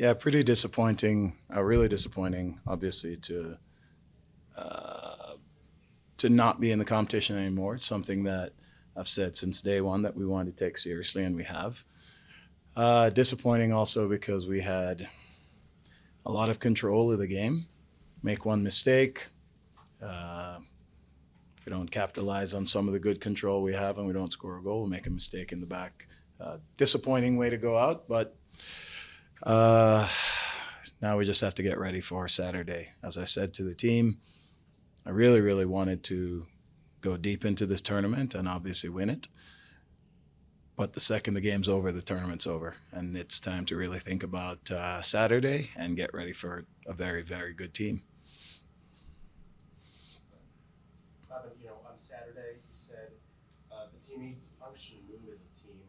Yeah, pretty disappointing. Really disappointing, obviously, to not be in the competition anymore. It's something that I've said since day one that we wanted to take seriously, and we have. Disappointing also because we had a lot of control of the game. Make one mistake. Uh, if we don't capitalize on some of the good control we have and we don't score a goal, we'll make a mistake in the back. Disappointing way to go out, but now we just have to get ready for Saturday. As I said to the team, I really, really wanted to go deep into this tournament and obviously win it. But the second the game's over, the tournament's over. And it's time to really think about Saturday and get ready for a very, very good team. Robin, on Saturday, you said the team needs to function and move as a team,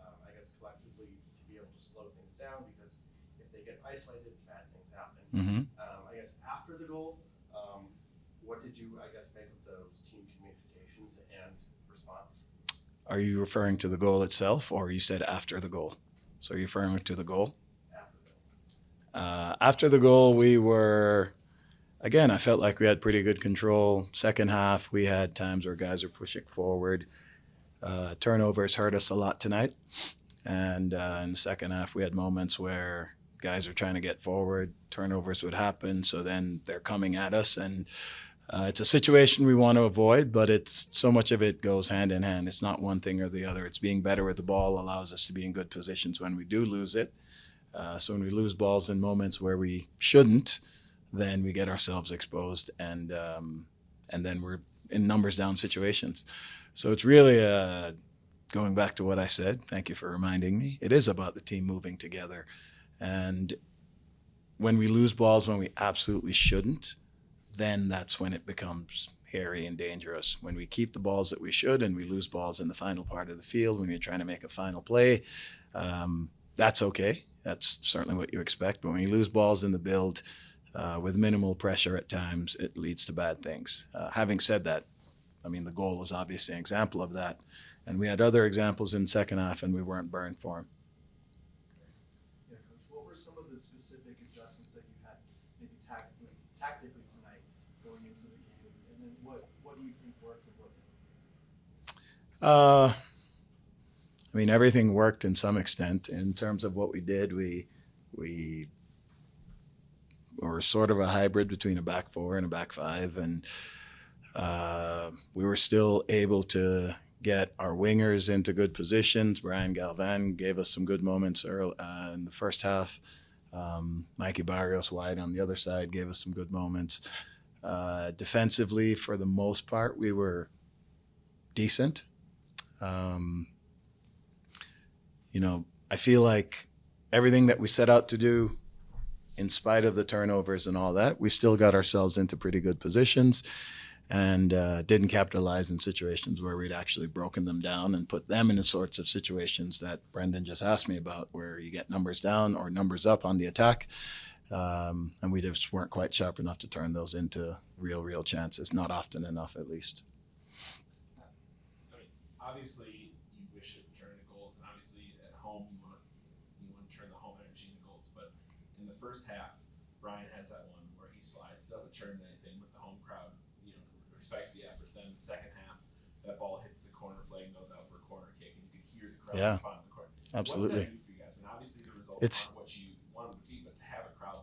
I guess collectively, to be able to slow things down, because if they get isolated, bad things happen. Mm-hmm. I guess after the goal, what did you, make of those team communications and response? Are you referring to the goal itself, or you said after the goal? So you're referring to the goal? After the goal. After the goal, we were, again, I felt like we had pretty good control. Second half, we had times where guys were pushing forward. Turnovers hurt us a lot tonight. And in the second half, we had moments where guys are trying to get forward. Turnovers would happen, so then they're coming at us. And it's a situation we want to avoid, but it's so much of it goes hand in hand. It's not one thing or the other. It's being better with the ball allows us to be in good positions when we do lose it. So when we lose balls in moments where we shouldn't, then we get ourselves exposed, and then we're in numbers down situations. So it's really going back to what I said. Thank you for reminding me. It is about the team moving together, and when we lose balls when we absolutely shouldn't, then that's when it becomes hairy and dangerous. When we keep the balls that we should and we lose balls in the final part of the field when you're trying to make a final play, that's okay. That's certainly what you expect. But when you lose balls in the build with minimal pressure at times, it leads to bad things. Having said that, the goal was obviously an example of that. And we had other examples in the second half, and we weren't burned for them. Yeah, Coach, what were some of the specific adjustments that you had maybe tactically tonight going into the game? And then what do you think worked and what didn't? Everything worked in some extent. In terms of what we did, we were sort of a hybrid between a back four and a back five, and we were still able to get our wingers into good positions. Brian Galvan gave us some good moments early, in the first half. Mikey Barrios wide on the other side gave us some good moments. Defensively, for the most part, we were decent. I feel like everything that we set out to do, in spite of the turnovers and all that, we still got ourselves into pretty good positions, and didn't capitalize in situations where we'd actually broken them down and put them in the sorts of situations that Brendan just asked me about, where you get numbers down or numbers up on the attack. And we just weren't quite sharp enough to turn those into real chances, not often enough at least. Obviously, you wish it would turn into goals, and obviously at home you want to turn the home energy into goals. But in the first half, Brian has that one where he slides, doesn't turn into anything, with the home crowd, respects the effort. Then in the second half, that ball hits the corner flag and goes out for a corner kick, and you could hear the crowd respond to the corner. Absolutely. What does that do for you guys? And obviously the results aren't what you wanted to see, but to have a crowd.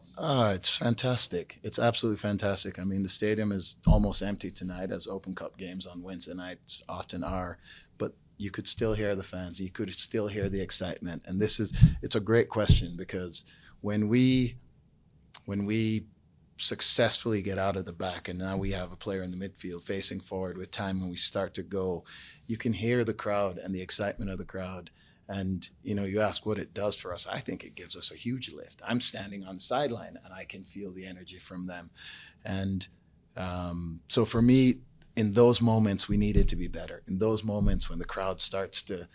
It's fantastic. It's absolutely fantastic. The stadium is almost empty tonight, as Open Cup games on Wednesday nights often are, but you could still hear the fans. You could still hear the excitement. And it's a great question, because when we successfully get out of the back, and now we have a player in the midfield facing forward with time when we start to go, you can hear the crowd and the excitement of the crowd. And, you ask what it does for us. I think it gives us a huge lift. I'm standing on the sideline and I can feel the energy from them. And so for me, in those moments, we needed to be better. In those moments when the crowd starts to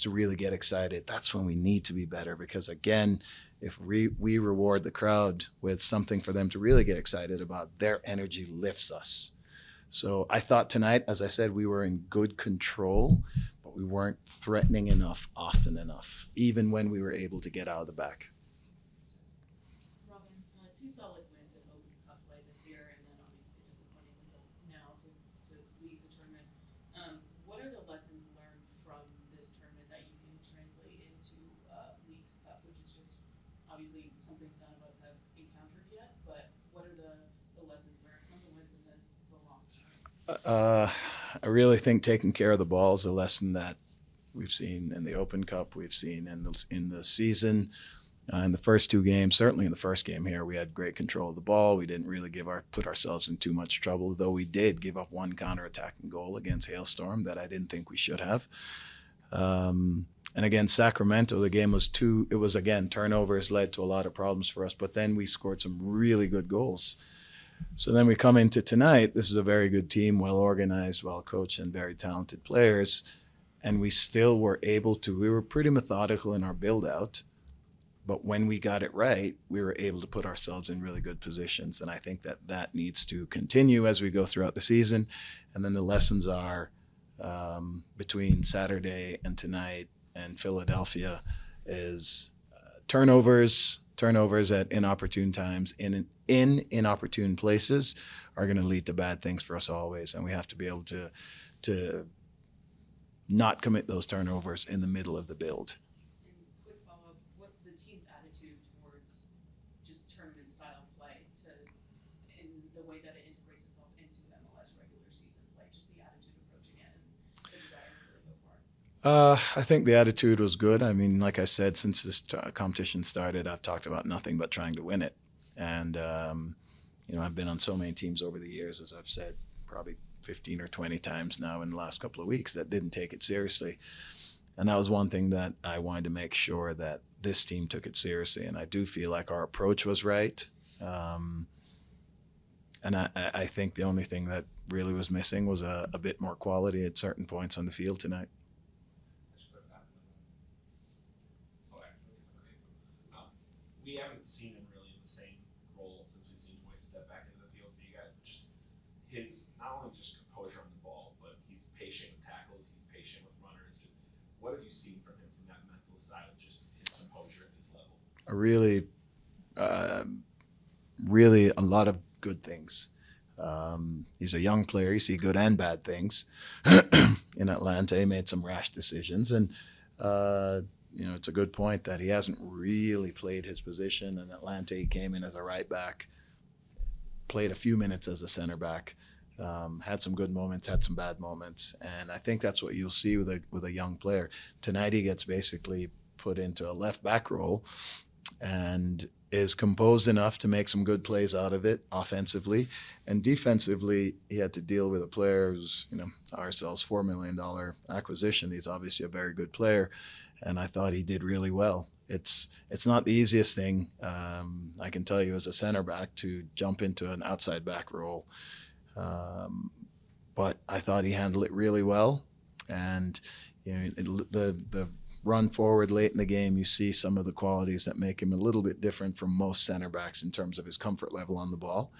really get excited, that's when we need to be better. Because again, if we reward the crowd with something for them to really get excited about, their energy lifts us. So I thought tonight, as I said, we were in good control, but we weren't threatening enough often enough, even when we were able to get out of the back. obviously something none of us have encountered yet, but what are the lessons learned from the wins and the losses? I really think taking care of the ball is a lesson that we've seen in the Open Cup, we've seen in the season. In the first two games, certainly in the first game here, we had great control of the ball. We didn't really put ourselves in too much trouble, though we did give up one counterattacking goal against Hailstorm that I didn't think we should have. And against Sacramento, the game was it was again, turnovers led to a lot of problems for us, but then we scored some really good goals. So then we come into tonight, this is a very good team, well organized, well coached, and very talented players. And we still were we were pretty methodical in our build out. But when we got it right, we were able to put ourselves in really good positions. And I think that needs to continue as we go throughout the season. And then the lessons are between Saturday and tonight and Philadelphia is turnovers at inopportune times in inopportune places are going to lead to bad things for us always. And we have to be able to not commit those turnovers in the middle of the build. The way that it integrates itself into MLS regular season play, just the attitude approaching it and the desire to really go for it? I think the attitude was good. I mean, like I said, since this competition started, I've talked about nothing but trying to win it. And, I've been on so many teams over the years, as I've said, probably 15 or 20 times now in the last couple of weeks that didn't take it seriously. And that was one thing that I wanted to make sure that this team took it seriously. And I do feel like our approach was right. And I think the only thing that really was missing was a bit more quality at certain points on the field tonight. We haven't seen him really in the same role since we've seen Moise step back into the field for you guys, but just his, not only just composure on the ball, but he's patient with tackles, he's patient with runners. Just what have you seen from him from that mental side of just his composure at this level? Really a lot of good things. He's a young player. You see good and bad things. In Atlanta, he made some rash decisions. And, it's a good point that he hasn't really played his position. In Atlanta, he came in as a right back, played a few minutes as a center back, had some good moments, had some bad moments. And I think that's what you'll see with a young player. Tonight, he gets basically put into a left back role and is composed enough to make some good plays out of it offensively. And defensively, he had to deal with a player who's, RSL's $4 million acquisition. He's obviously a very good player, and I thought he did really well. It's not the easiest thing, I can tell you, as a center back to jump into an outside back role. But I thought he handled it really well. And the run forward late in the game, you see some of the qualities that make him a little bit different from most center backs in terms of his comfort level on the ball.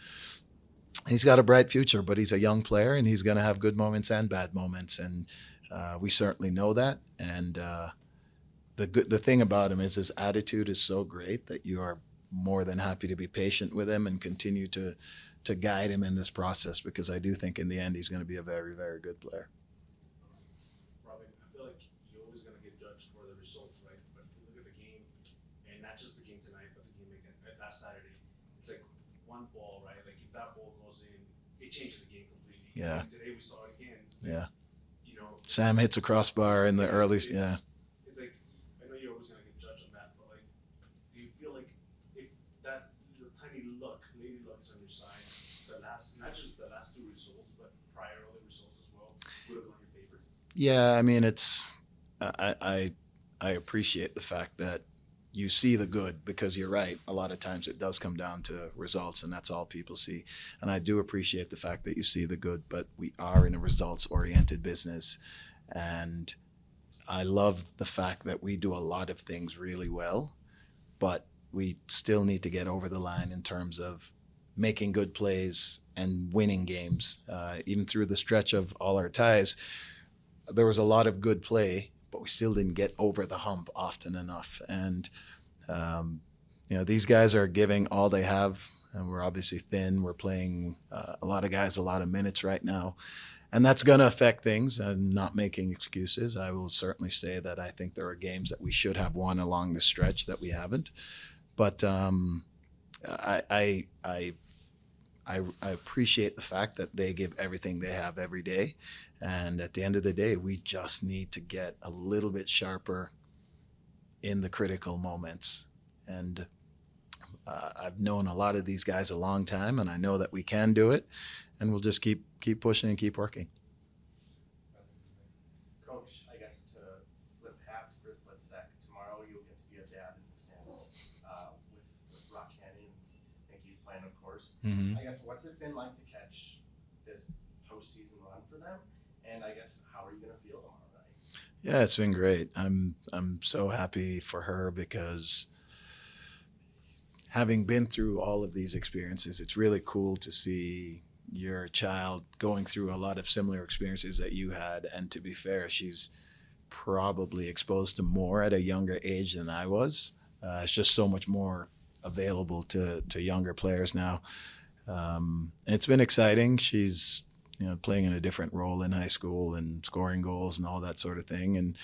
He's got a bright future, but he's a young player, and he's going to have good moments and bad moments, and we certainly know that. And the thing about him is his attitude is so great that you are more than happy to be patient with him and continue to guide him in this process, because I do think in the end he's going to be a very, very good player. Robin, I feel like you're always going to get judged for the results, right? But if you look at the game, and not just the game tonight, but the game last Saturday, it's like one ball, right? Like if that ball goes in, it changes the game completely. Yeah. And today we saw it again. Yeah. Sam hits a crossbar in the early. Yeah. It's like, I know you're always going to get judged on that, but like, do you feel like if that little tiny lady luck is on your side, not just the last two results, but prior other results as well, would have gone in your favor? Yeah, I mean, I appreciate the fact that you see the good, because you're right. A lot of times it does come down to results, and that's all people see. And I do appreciate the fact that you see the good, but we are in a results-oriented business. And I love the fact that we do a lot of things really well, but we still need to get over the line in terms of making good plays and winning games. Even through the stretch of all our ties, there was a lot of good play, but we still didn't get over the hump often enough. And, these guys are giving all they have, and we're obviously thin. We're playing a lot of guys a lot of minutes right now. And that's going to affect things. I'm not making excuses. I will certainly say that I think there are games that we should have won along the stretch that we haven't. But I appreciate the fact that they give everything they have every day. And at the end of the day, we just need to get a little bit sharper in the critical moments. And I've known a lot of these guys a long time, and I know that we can do it. And we'll just keep pushing and keep working. Coach, I guess to flip hats for a split sec, tomorrow you'll get to be a dad in the stands with Rock Canyon. I think he's playing, of course. Mm-hmm. I guess what's it been like to catch this postseason run for them? And I guess how are you going to feel tomorrow night? Yeah, it's been great. I'm so happy for her because having been through all of these experiences, it's really cool to see your child going through a lot of similar experiences that you had. And to be fair, she's probably exposed to more at a younger age than I was. It's just so much more available to younger players now. And it's been exciting. She's playing in a different role in high school and scoring goals and all that sort of thing. And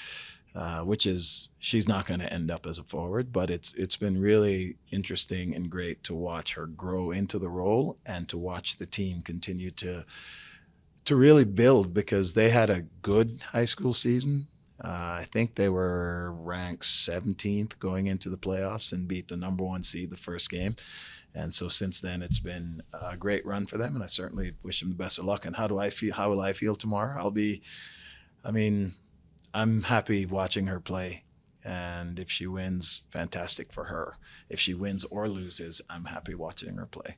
which is, she's not going to end up as a forward, but it's been really interesting and great to watch her grow into the role and to watch the team continue to really build, because they had a good high school season. I think they were ranked 17th going into the playoffs and beat the number 1 seed the first game. And so since then, it's been a great run for them, and I certainly wish them the best of luck. And how do I feel? How will I feel tomorrow? I'm happy watching her play, and if she wins, fantastic for her. If she wins or loses, I'm happy watching her play.